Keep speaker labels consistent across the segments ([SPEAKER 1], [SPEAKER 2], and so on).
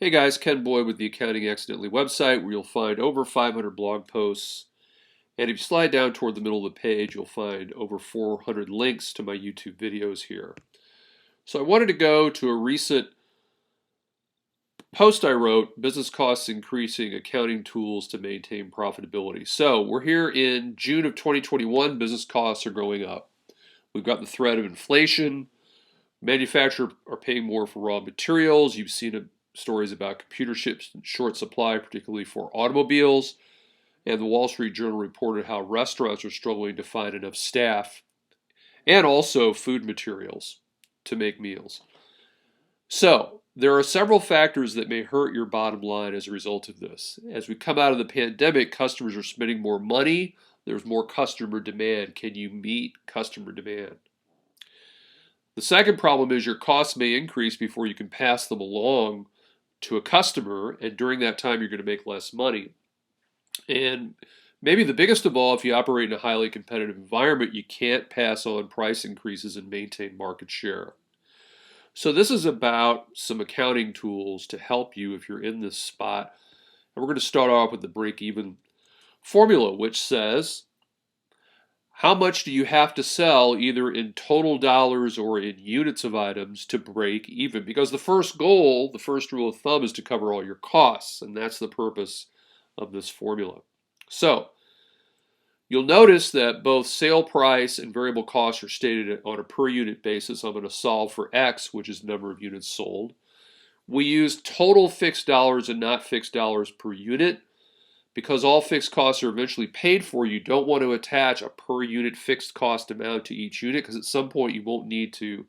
[SPEAKER 1] Hey guys, Ken Boyd with the Accounting Accidentally website, where you'll find over 500 blog posts. And if you slide down toward the middle of the page, you'll find over 400 links to my YouTube videos here. So I wanted to go to a recent post I wrote, Business Costs Increasing, Accounting Tools to Maintain Profitability. So we're here in June of 2021, business costs are going up. We've got the threat of inflation. Manufacturers are paying more for raw materials. You've seen stories about computer chips in short supply, particularly for automobiles. And the Wall Street Journal reported how restaurants are struggling to find enough staff and also food materials to make meals. So there are several factors that may hurt your bottom line as a result of this. As we come out of the pandemic, customers are spending more money. There's more customer demand. Can you meet customer demand? The second problem is your costs may increase before you can pass them along to a customer, and during that time you're going to make less money. And maybe the biggest of all, if you operate in a highly competitive environment, you can't pass on price increases and maintain market share. So this is about some accounting tools to help you if you're in this spot. And we're going to start off with the break-even formula, which says, how much do you have to sell either in total dollars or in units of items to break even? Because the first goal, the first rule of thumb, is to cover all your costs, and that's the purpose of this formula. So you'll notice that both sale price and variable costs are stated on a per unit basis. I'm going to solve for X, which is the number of units sold. We use total fixed dollars and not fixed dollars per unit. Because all fixed costs are eventually paid for, you don't want to attach a per unit fixed cost amount to each unit, because at some point you won't need to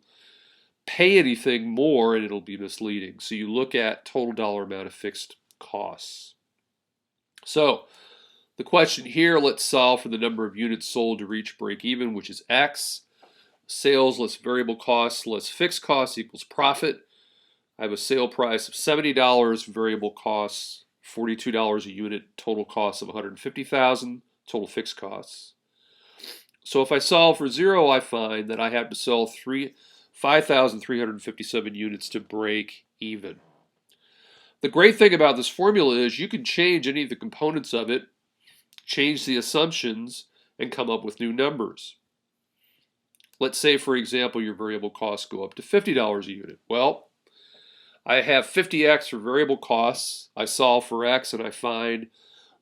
[SPEAKER 1] pay anything more and it'll be misleading. So you look at total dollar amount of fixed costs. So the question here, let's solve for the number of units sold to reach break even, which is X. Sales less variable costs less fixed costs equals profit. I have a sale price of $70, variable costs $42 a unit, total cost of $150,000, total fixed costs. So if I solve for 0, I find that I have to sell 5,357 units to break even. The great thing about this formula is you can change any of the components of it, change the assumptions, and come up with new numbers. Let's say, for example, your variable costs go up to $50 a unit. Well, I have 50x for variable costs. I solve for X and I find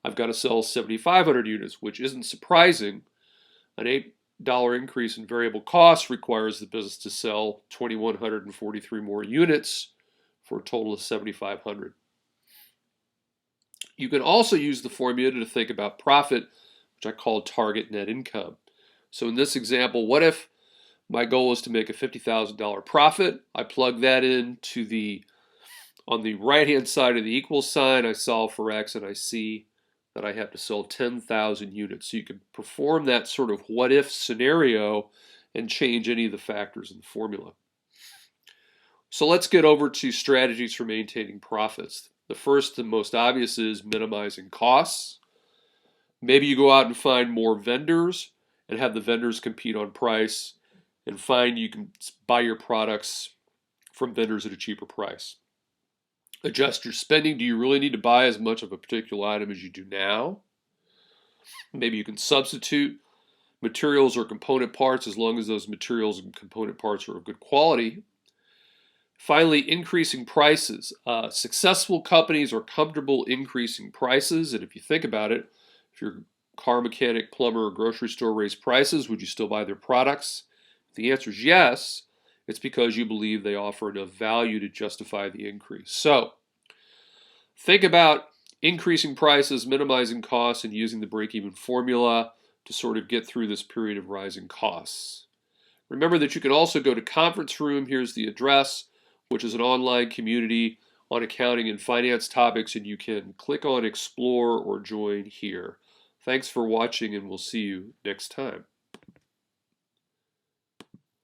[SPEAKER 1] I've got to sell 7,500 units, which isn't surprising. An $8 increase in variable costs requires the business to sell 2,143 more units for a total of 7,500. You can also use the formula to think about profit, which I call target net income. So in this example, what if my goal is to make a $50,000 profit? I plug that into on the right-hand side of the equal sign, I solve for X and I see that I have to sell 10,000 units. So you can perform that sort of what-if scenario and change any of the factors in the formula. So let's get over to strategies for maintaining profits. The first and most obvious is minimizing costs. Maybe you go out and find more vendors and have the vendors compete on price, and find you can buy your products from vendors at a cheaper price. Adjust your spending. Do you really need to buy as much of a particular item as you do now? Maybe you can substitute materials or component parts as long as those materials and component parts are of good quality. Finally, increasing prices. Successful companies are comfortable increasing prices, and if you think about it, if you're a car mechanic, plumber, or grocery store raise prices, would you still buy their products? If the answer is yes, it's because you believe they offer enough value to justify the increase. So think about increasing prices, minimizing costs, and using the break-even formula to sort of get through this period of rising costs. Remember that you can also go to Conference Room. Here's the address, which is an online community on accounting and finance topics, and you can click on Explore or Join here. Thanks for watching, and we'll see you next time.